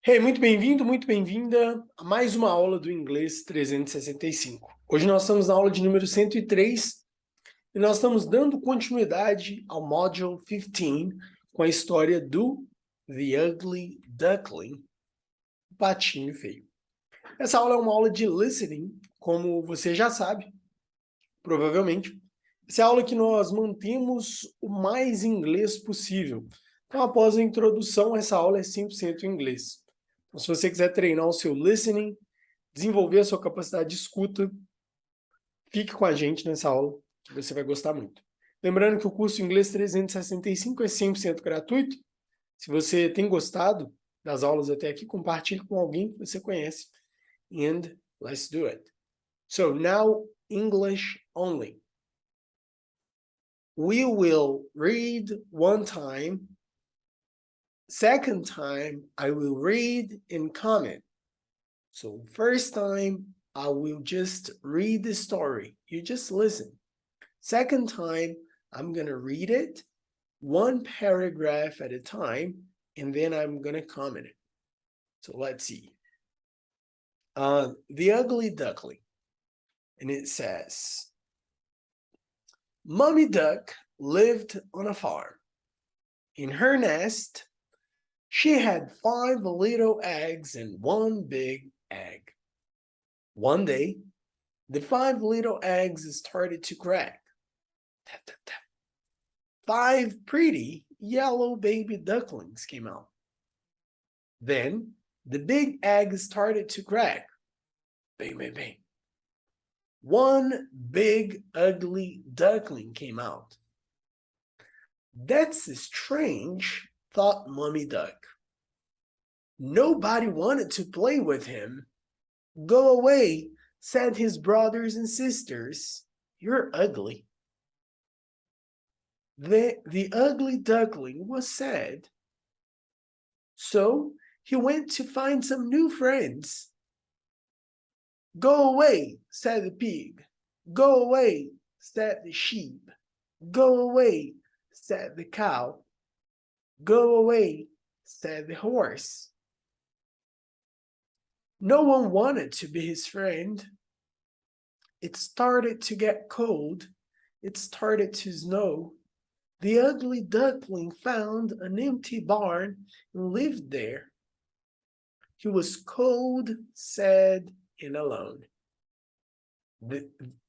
Hey, muito bem-vindo, muito bem-vinda a mais uma aula do Inglês 365. Hoje nós estamos na aula de número 103 e nós estamos dando continuidade ao Module 15 com a história do The Ugly Duckling, o patinho feio. Essa aula é uma aula de listening, como você já sabe, provavelmente. Essa é a aula que nós mantemos o mais inglês possível. Então, após a introdução, essa aula é 100% em inglês. Então, se você quiser treinar o seu listening, desenvolver a sua capacidade de escuta, fique com a gente nessa aula, que você vai gostar muito. Lembrando que o curso de Inglês 365 é 100% gratuito. Se você tem gostado das aulas até aqui, compartilhe com alguém que você conhece. And let's do it. So now, English only. We will read one time. Second time, I will read and comment. So first time, I will just read the story. You just listen. Second time, I'm going to read it, one paragraph at a time, and then I'm going to comment it. So let's see. The Ugly Duckling. And it says, Mommy Duck lived on a farm. In her nest, she had 5 little eggs and 1 big egg. One day, the 5 little eggs started to crack. Tap, tap, tap. 5 pretty yellow baby ducklings came out. Then the big egg started to crack. Bang, bang, bang. 1 big ugly duckling came out. That's strange, thought Mommy Duck. Nobody wanted to play with him. Go away, said his brothers and sisters. You're ugly. The ugly duckling was sad. So he went to find some new friends. Go away, said the pig. Go away, said the sheep. Go away, said the cow. Go away, said the horse. No one wanted to be his friend. It started to get cold. It started to snow. The ugly duckling found an empty barn and lived there. He was cold, sad, and alone.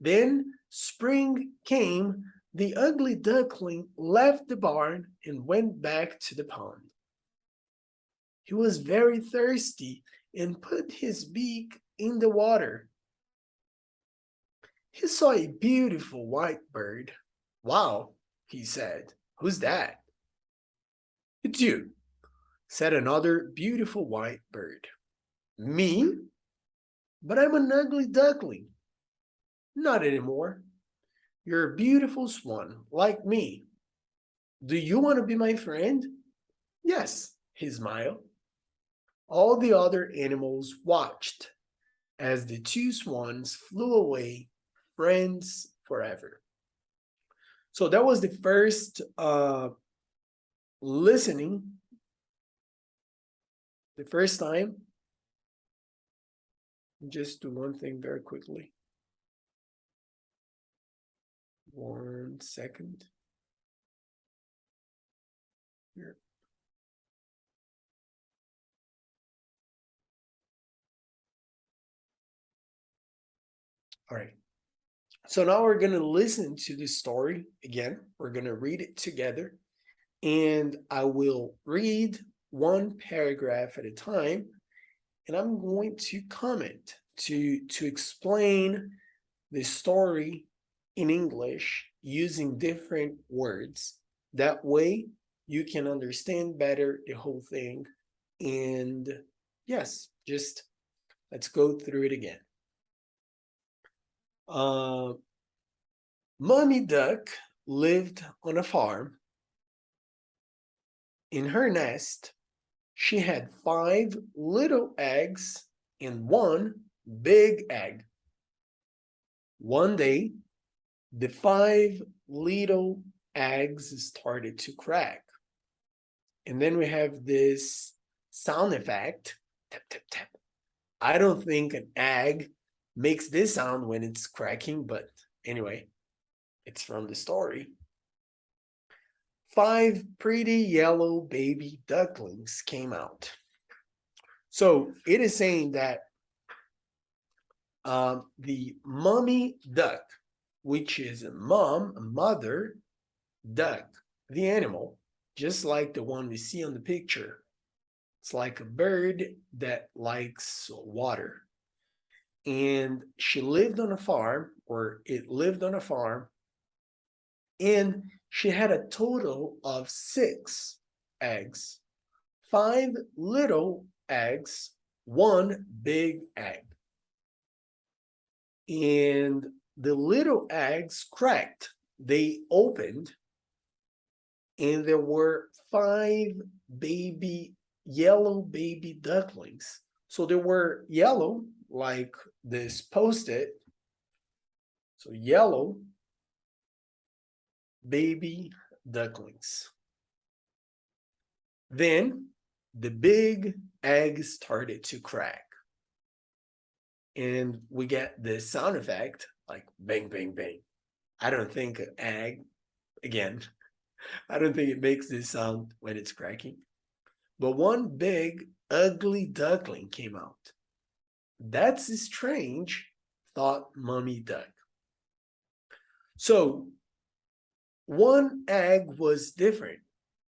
Then spring came. The ugly duckling left the barn and went back to the pond. He was very thirsty and put his beak in the water. He saw a beautiful white bird. Wow, he said. Who's that? It's you, said another beautiful white bird. Me? But I'm an ugly duckling. Not anymore. You're a beautiful swan, like me. Do you want to be my friend? Yes, he smiled. All the other animals watched as the 2 swans flew away, friends forever. So that was the first listening, the first time. Just do one thing very quickly. 1 second. Here. All right. So now we're going to listen to the story again. We're going to read it together. And I will read 1 paragraph at a time. And I'm going to comment to explain the story in English using different words. That way you can understand better the whole thing. And yes, just let's go through it again. Mommy Duck lived on a farm. In her nest, she had 5 little eggs and 1 big egg. One day, the 5 little eggs started to crack. And then we have this sound effect. tap, tap, tap. I don't think an egg makes this sound when it's cracking, but anyway, it's from the story. 5 pretty yellow baby ducklings came out. So it is saying that the mommy duck, which is a mom, a mother, duck, the animal, just like the one we see on the picture. It's like a bird that likes water. And she lived on a farm, or it lived on a farm, and she had a total of 6 eggs, 5 little eggs, 1 big egg. And the little eggs cracked. They opened, and there were 5 yellow baby ducklings. So they were yellow, like this post-it. So yellow baby ducklings. Then the big egg started to crack. And we get the sound effect, like bang, bang, bang. I don't think an egg, again, I don't think it makes this sound when it's cracking. But one big, ugly duckling came out. That's strange, thought Mommy Duck. So one egg was different,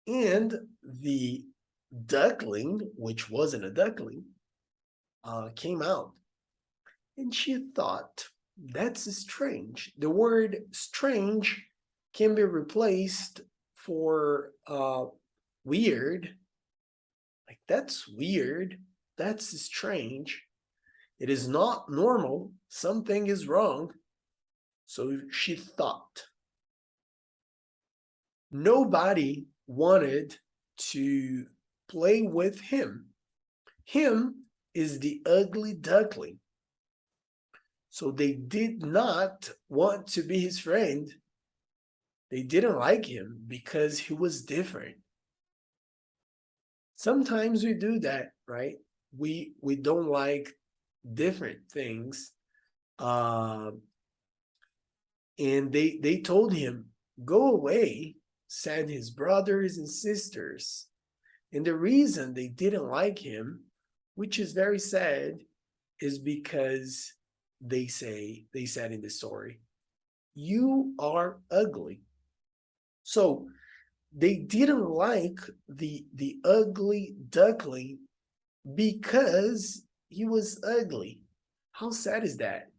and the duckling, which wasn't a duckling, came out. And she thought, that's strange. The word strange can be replaced for weird. Like, that's weird. That's strange. It is not normal. Something is wrong. So she thought. Nobody wanted to play with him. Him is the ugly duckling. So they did not want to be his friend. They didn't like him because he was different. Sometimes we do that, right? We don't like different things. And they told him, go away, said his brothers and sisters. And the reason they didn't like him, which is very sad, is because they said in the story, you are ugly. So they didn't like the ugly duckling because he was ugly. How sad is that?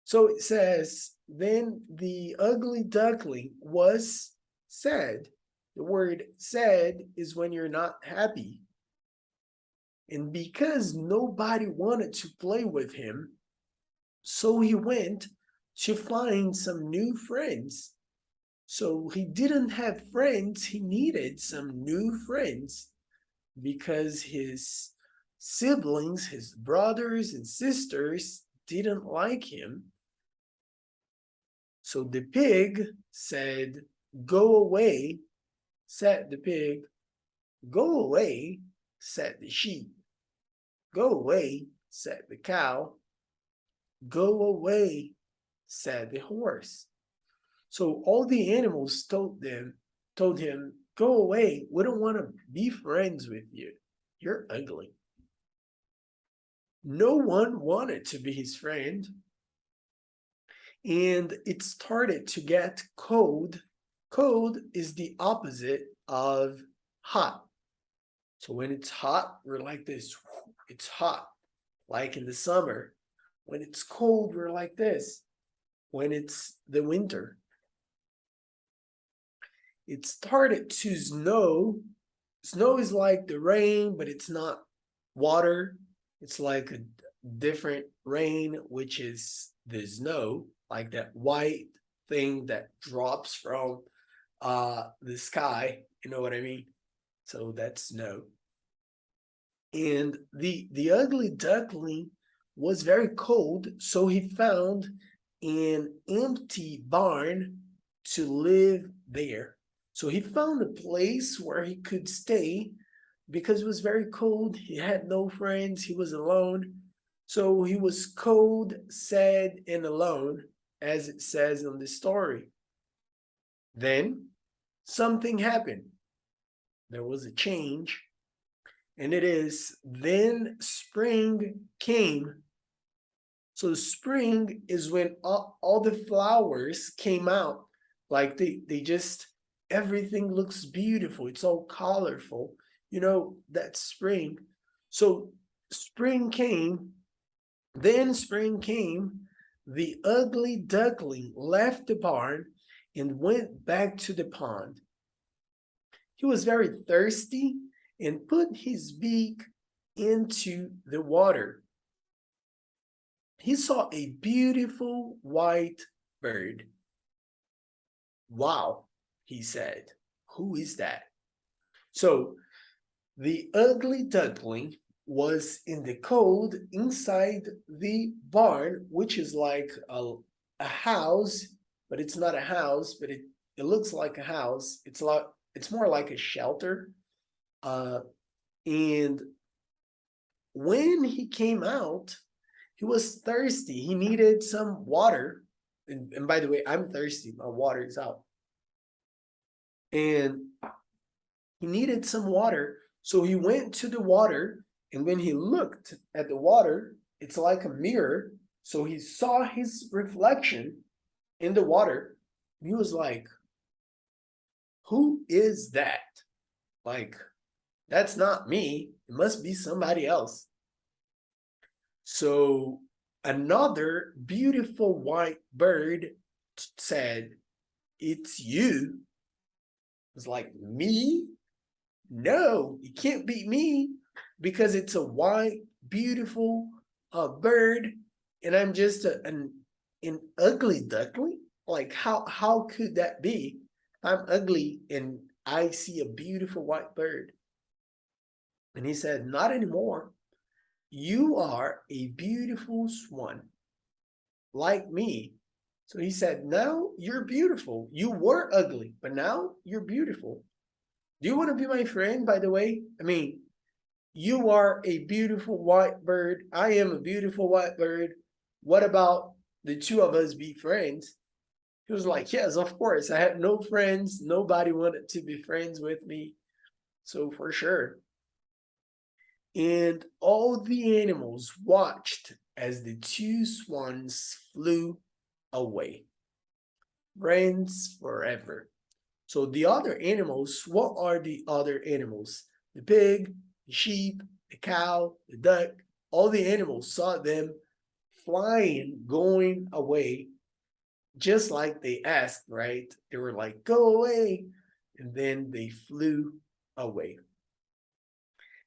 So it says, then the ugly duckling was sad. The word sad is when you're not happy. And because nobody wanted to play with him, so he went to find some new friends. So he didn't have friends, he needed some new friends because his siblings, his brothers and sisters didn't like him. So the pig said, go away, said the pig. Go away, said the sheep. Go away, said the cow. Go away, said the horse. So all the animals told him, go away. We don't want to be friends with you. You're ugly. No one wanted to be his friend. And it started to get cold. Cold is the opposite of hot. So when it's hot, we're like this. It's hot, like in the summer. When it's cold, we're like this. When it's the winter. It started to snow. Snow is like the rain, but it's not water. It's like a different rain, which is the snow, like that white thing that drops from the sky. You know what I mean? So that's snow. And the ugly duckling was very cold, so he found an empty barn to live there. So he found a place where he could stay because it was very cold. He had no friends. He was alone. So he was cold, sad, and alone, as it says in the story. Then something happened. There was a change. And it is, then spring came. So spring is when all the flowers came out. Like they just, everything looks beautiful. It's all colorful. You know, that's spring. So spring came. Then spring came. The ugly duckling left the barn and went back to the pond. He was very thirsty and put his beak into the water. He saw a beautiful white bird. Wow, he said, who is that? So the ugly duckling was in the cold inside the barn, which is like a house, but it's not a house, but it looks like a house. It's more like a shelter. And when he came out, he was thirsty. He needed some water. And by the way, I'm thirsty. My water is out. And he needed some water. So he went to the water. And when he looked at the water, it's like a mirror. So he saw his reflection in the water. He was like, who is that? Like, that's not me. It must be somebody else. So another beautiful white bird said, it's you. It's like, me? No, it can't be me, because it's a white, beautiful bird, and I'm just an ugly duckling. Like, how could that be? I'm ugly and I see a beautiful white bird. And he said, not anymore. You are a beautiful swan, like me. So he said, now you're beautiful. You were ugly, but now you're beautiful. Do you want to be my friend, by the way? I mean, you are a beautiful white bird. I am a beautiful white bird. What about the two of us be friends? He was like, yes, of course. I had no friends. Nobody wanted to be friends with me. So for sure. And all the animals watched as the two swans flew away. Friends forever. So the other animals, what are the other animals? The pig, the sheep, the cow, the duck, all the animals saw them flying, going away, just like they asked, right? They were like, go away. And then they flew away.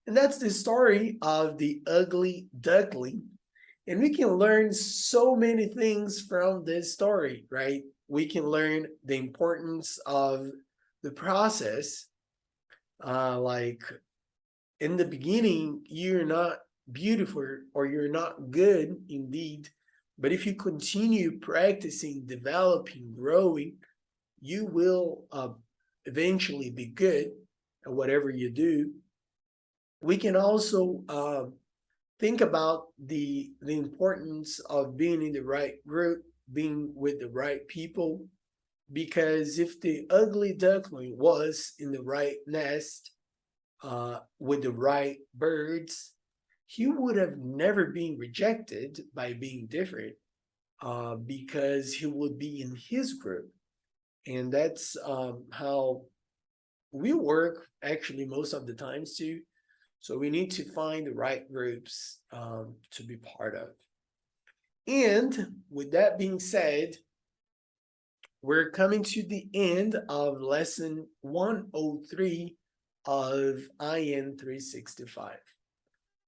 And that's the story of the ugly duckling. And we can learn so many things from this story, right? We can learn the importance of the process. Like in the beginning, you're not beautiful or you're not good indeed. But if you continue practicing, developing, growing, you will eventually be good at whatever you do. We can also think about the importance of being in the right group, being with the right people, because if the ugly duckling was in the right nest with the right birds, he would have never been rejected by being different because he would be in his group. And that's how we work actually most of the times too. So we need to find the right groups to be part of. And with that being said, we're coming to the end of lesson 103 of iN365.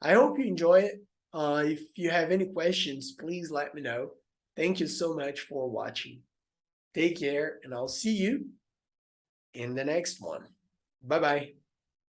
I hope you enjoy it. If you have any questions, please let me know. Thank you so much for watching. Take care, and I'll see you in the next one. Bye-bye.